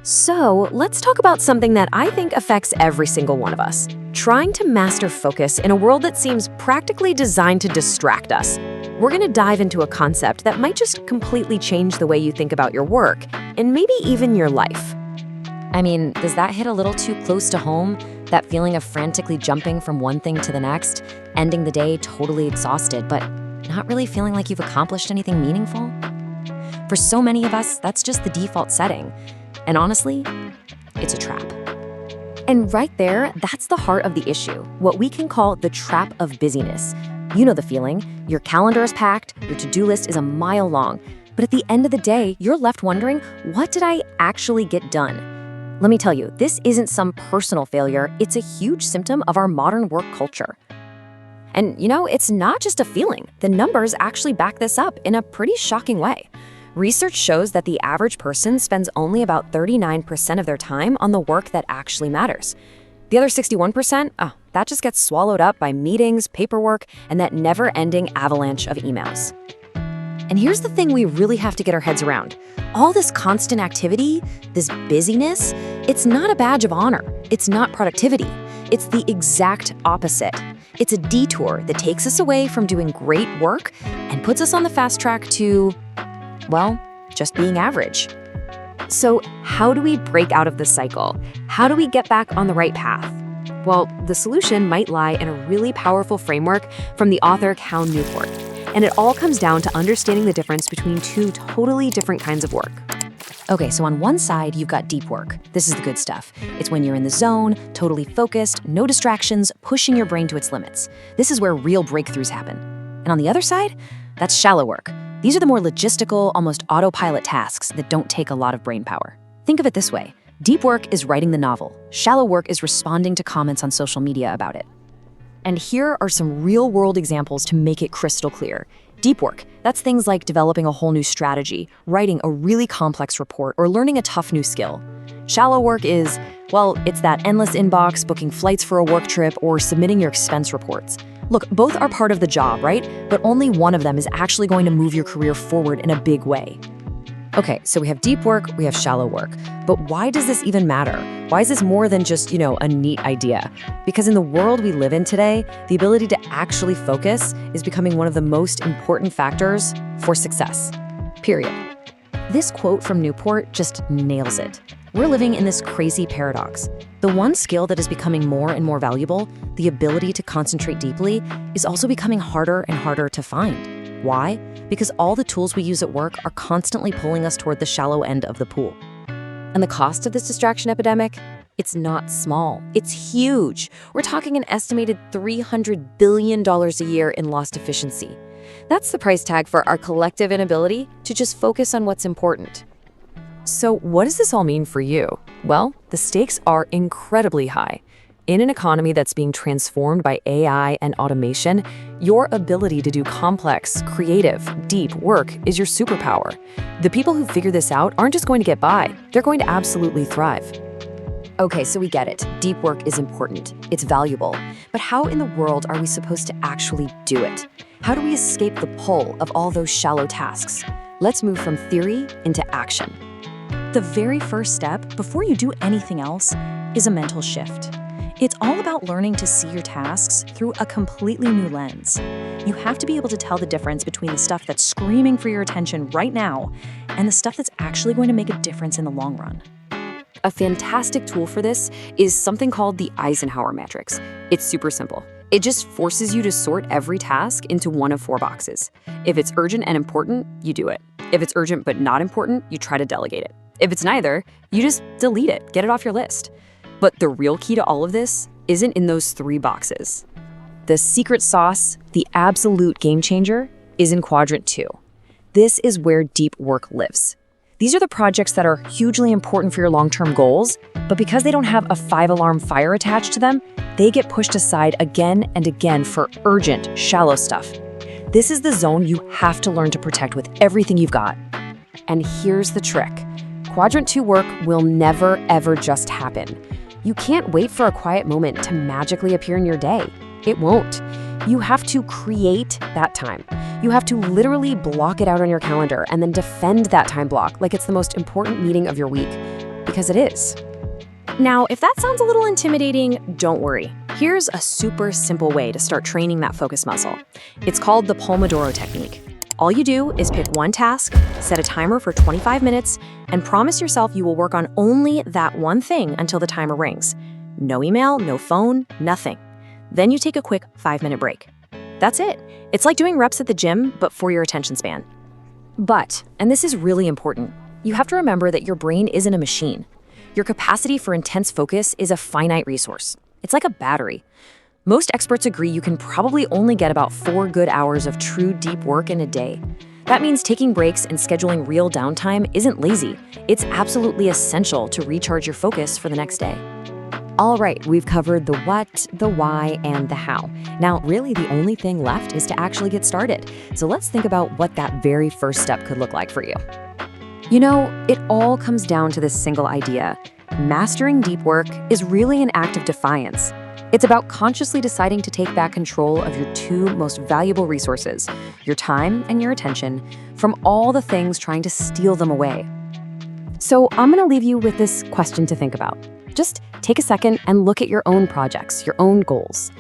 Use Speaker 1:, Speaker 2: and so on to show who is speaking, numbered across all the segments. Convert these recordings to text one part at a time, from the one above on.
Speaker 1: So, let's talk about something that I think affects every single one of us. Trying to master focus in a world that seems practically designed to distract us. We're going to dive into a concept that might just completely change the way you think about your work, and maybe even your life.
Speaker 2: I mean, does that hit a little too close to home? That feeling of frantically jumping from one thing to the next, ending the day totally exhausted, but not really feeling like you've accomplished anything meaningful? For so many of us, that's just the default setting. And honestly, it's a trap.
Speaker 1: And right there, that's the heart of the issue, what we can call the trap of busyness. You know the feeling. Your calendar is packed, your to-do list is a mile long, but at the end of the day, you're left wondering, what did I actually get done? Let me tell you, this isn't some personal failure, it's a huge symptom of our modern work culture. And it's not just a feeling. The numbers actually back this up in a pretty shocking way. Research shows that the average person spends only about 39% of their time on the work that actually matters. The other 61%, that just gets swallowed up by meetings, paperwork, and that never-ending avalanche of emails. And here's the thing we really have to get our heads around. All this constant activity, this busyness, it's not a badge of honor. It's not productivity. It's the exact opposite. It's a detour that takes us away from doing great work and puts us on the fast track to, well, just being average. So how do we break out of this cycle? How do we get back on the right path? Well, the solution might lie in a really powerful framework from the author Cal Newport. And it all comes down to understanding the difference between two totally different kinds of work.
Speaker 2: Okay, so on one side, you've got deep work. This is the good stuff. It's when you're in the zone, totally focused, no distractions, pushing your brain to its limits. This is where real breakthroughs happen. And on the other side, that's shallow work. These are the more logistical, almost autopilot tasks that don't take a lot of brain power. Think of it this way. Deep work is writing the novel. Shallow work is responding to comments on social media about it. And here are some real-world examples to make it crystal clear. Deep work, that's things like developing a whole new strategy, writing a really complex report, or learning a tough new skill. Shallow work is, well, it's that endless inbox, booking flights for a work trip, or submitting your expense reports. Look, both are part of the job, right? But only one of them is actually going to move your career forward in a big way. Okay, so we have deep work, we have shallow work. But why does this even matter? Why is this more than just, a neat idea? Because in the world we live in today, the ability to actually focus is becoming one of the most important factors for success. Period. This quote from Newport just nails it. We're living in this crazy paradox. The one skill that is becoming more and more valuable, the ability to concentrate deeply, is also becoming harder and harder to find. Why? Because all the tools we use at work are constantly pulling us toward the shallow end of the pool. And the cost of this distraction epidemic? It's not small. It's huge. We're talking an estimated $300 billion a year in lost efficiency. That's the price tag for our collective inability to just focus on what's important. So what does this all mean for you? Well, the stakes are incredibly high. In an economy that's being transformed by AI and automation, your ability to do complex, creative, deep work is your superpower. The people who figure this out aren't just going to get by, they're going to absolutely thrive. Okay, so we get it. Deep work is important. It's valuable. But how in the world are we supposed to actually do it? How do we escape the pull of all those shallow tasks? Let's move from theory into action.
Speaker 3: The very first step, before you do anything else, is a mental shift. It's all about learning to see your tasks through a completely new lens. You have to be able to tell the difference between the stuff that's screaming for your attention right now and the stuff that's actually going to make a difference in the long run.
Speaker 1: A fantastic tool for this is something called the Eisenhower Matrix. It's super simple. It just forces you to sort every task into one of 4 boxes. If it's urgent and important, you do it. If it's urgent but not important, you try to delegate it. If it's neither, you just delete it, get it off your list. But the real key to all of this isn't in those 3 boxes. The secret sauce, the absolute game changer, is in quadrant 2. This is where deep work lives. These are the projects that are hugely important for your long-term goals, but because they don't have a 5-alarm fire attached to them, they get pushed aside again and again for urgent, shallow stuff. This is the zone you have to learn to protect with everything you've got. And here's the trick. Quadrant 2 work will never, ever just happen. You can't wait for a quiet moment to magically appear in your day. It won't. You have to create that time. You have to literally block it out on your calendar and then defend that time block like it's the most important meeting of your week.
Speaker 2: Because it is. Now, if that sounds a little intimidating, don't worry. Here's a super simple way to start training that focus muscle. It's called the Pomodoro technique. All you do is pick one task, set a timer for 25 minutes, and promise yourself you will work on only that one thing until the timer rings. No email, no phone, nothing. Then you take a quick 5-minute break. That's it. It's like doing reps at the gym, but for your attention span. But, and this is really important, you have to remember that your brain isn't a machine. Your capacity for intense focus is a finite resource. It's like a battery. Most experts agree you can probably only get about 4 good hours of true deep work in a day. That means taking breaks and scheduling real downtime isn't lazy. It's absolutely essential to recharge your focus for the next day.
Speaker 1: All right, we've covered the what, the why, and the how. Now, really the only thing left is to actually get started. So let's think about what that very first step could look like for you. You know, it all comes down to this single idea. Mastering deep work is really an act of defiance. It's about consciously deciding to take back control of your 2 most valuable resources, your time and your attention, from all the things trying to steal them away. So I'm going to leave you with this question to think about. Just take a second and look at your own projects, your own goals.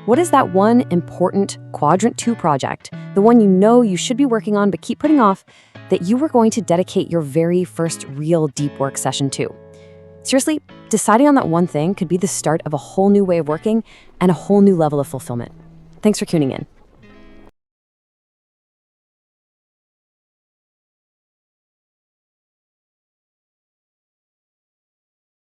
Speaker 1: What is that one important quadrant 2 project, the one you know you should be working on but keep putting off, that you were going to dedicate your very first real deep work session to? Seriously, deciding on that one thing could be the start of a whole new way of working and a whole new level of fulfillment. Thanks for tuning in.